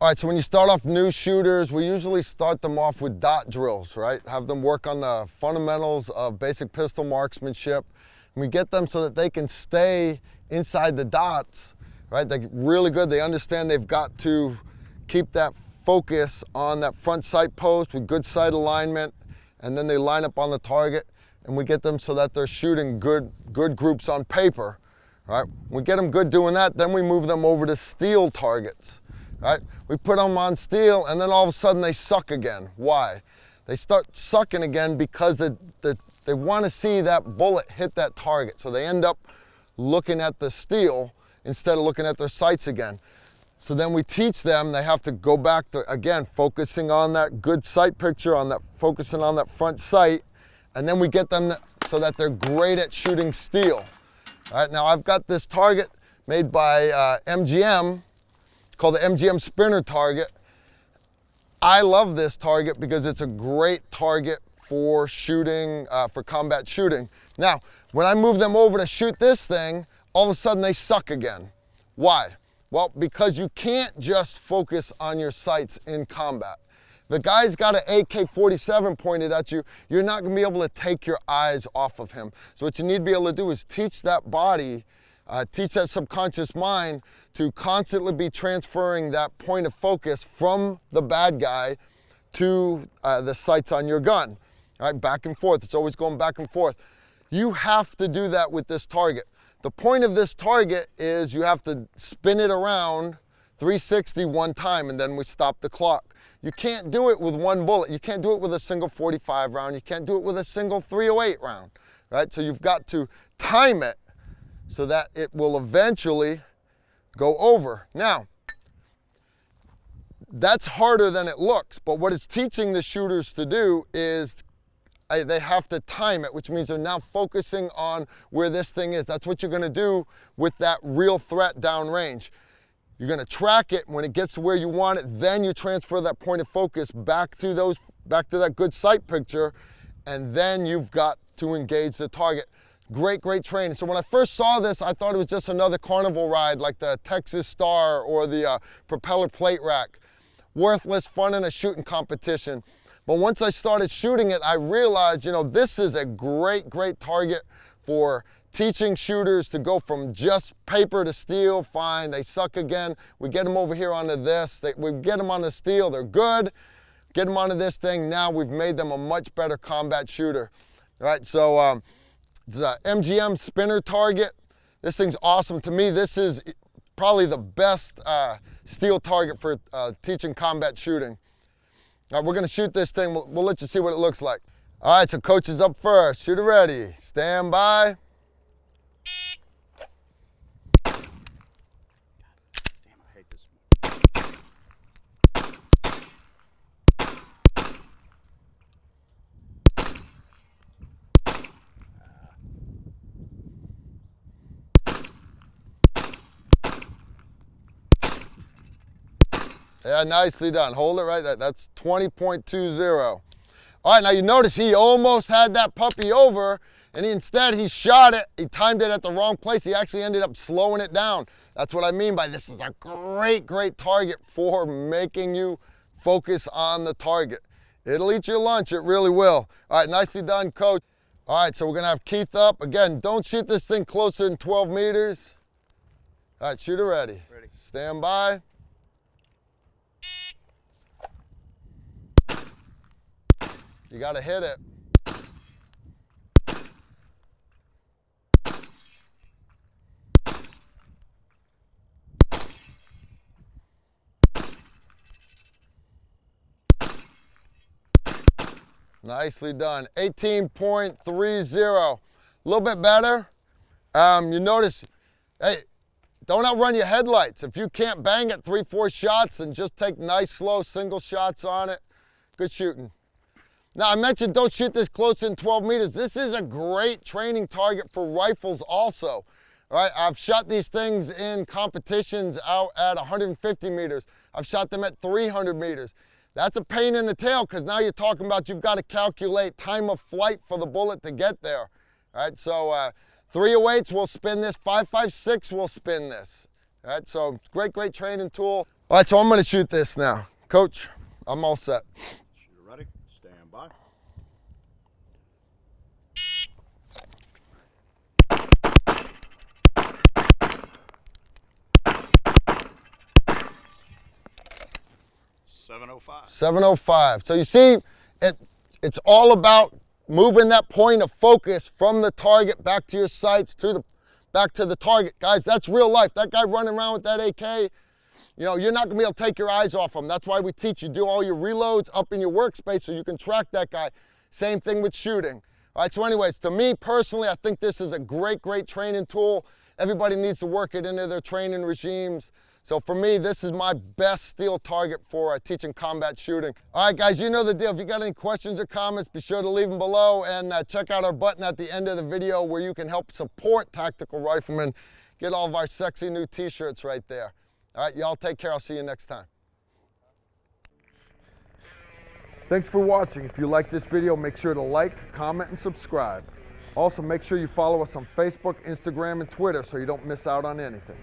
All right, so when you start off new shooters, we usually start them off with dot drills, right? Have them work on the fundamentals of basic pistol marksmanship. And we get them so that they can stay inside the dots, right? They're really good. They understand they've got to keep that focus on that front sight post with good sight alignment, and then they line up on the target, and we get them so that they're shooting good groups on paper, right? We get them good doing that, then we move them over to steel targets. Right? We put them on steel, and then all of a sudden they suck again. Why? They start sucking again because they want to see that bullet hit that target. So they end up looking at the steel instead of looking at their sights again. So then we teach them, they have to go back to, again, focusing on that good sight picture, focusing on that front sight, and then we get them so that they're great at shooting steel. All right, now I've got this target made by MGM. It's called the MGM Spinner Target. I love this target because it's a great target for shooting, for combat shooting. Now, when I move them over to shoot this thing, all of a sudden they suck again. Why? Well, because you can't just focus on your sights in combat. The guy's got an AK-47 pointed at you, you're not gonna be able to take your eyes off of him. So what you need to be able to do is teach that body, teach that subconscious mind to constantly be transferring that point of focus from the bad guy to the sights on your gun. All right, back and forth. It's always going back and forth. You have to do that with this target. The point of this target is you have to spin it around 360 one time, and then we stop the clock. You can't do it with one bullet. You can't do it with a single 45 round. You can't do it with a single 308 round, right? So you've got to time it so that it will eventually go over. Now, that's harder than it looks, but what it's teaching the shooters to do is they have to time it, which means they're now focusing on where this thing is. That's what you're gonna do with that real threat downrange. You're gonna track it. When it gets to where you want it, then you transfer that point of focus back to that good sight picture, and then you've got to engage the target. Great training. So when I first saw this, I thought it was just another carnival ride like the Texas Star or the propeller plate rack. Worthless fun in a shooting competition. But once I started shooting it, I realized, this is a great target for teaching shooters to go from just paper to steel. Fine, they suck again. We get them over here onto this. We get them on the steel, they're good. Get them onto this thing. Now we've made them a much better combat shooter. All right, so it's a MGM Spinner Target. This thing's awesome. To me, this is probably the best steel target for teaching combat shooting. All right, we're gonna shoot this thing. We'll let you see what it looks like. All right, so coach is up first. Shooter ready. Stand by. Yeah, nicely done. Hold it right there. That's 20.20. All right, now you notice he almost had that puppy over, and instead he shot it. He timed it at the wrong place. He actually ended up slowing it down. That's what I mean by this is a great target for making you focus on the target. It'll eat your lunch, it really will. All right, nicely done, coach. All right, so we're gonna have Keith up. Again, don't shoot this thing closer than 12 meters. All right, shooter ready. Ready. Stand by. You gotta hit it. Nicely done. 18.30. A little bit better. You notice, hey, don't outrun your headlights. If you can't bang it 3-4 shots, then just take nice, slow single shots on it. Good shooting. Now, I mentioned don't shoot this closer than 12 meters. This is a great training target for rifles also. All right, I've shot these things in competitions out at 150 meters. I've shot them at 300 meters. That's a pain in the tail because now you're talking about you've got to calculate time of flight for the bullet to get there. All right, so 308s will spin this, 5.56 will spin this. All right, so great training tool. All right, so I'm gonna shoot this now. Coach, I'm all set. Shooter ready, stand by. .705. 705. So you see, it's all about moving that point of focus from the target back to your sights, back to the target. Guys, that's real life. That guy running around with that AK, you know, you're not gonna be able to take your eyes off him. That's why we teach you do all your reloads up in your workspace so you can track that guy. Same thing with shooting. All right, so anyways, to me personally, I think this is a great training tool. Everybody needs to work it into their training regimes. So for me, this is my best steel target for teaching combat shooting. All right, guys, you know the deal. If you got any questions or comments, be sure to leave them below, and check out our button at the end of the video where you can help support Tactical Rifleman. Get all of our sexy new t-shirts right there. All right, y'all take care. I'll see you next time. Thanks for watching. If you like this video, make sure to like, comment, and subscribe. Also, make sure you follow us on Facebook, Instagram, and Twitter so you don't miss out on anything.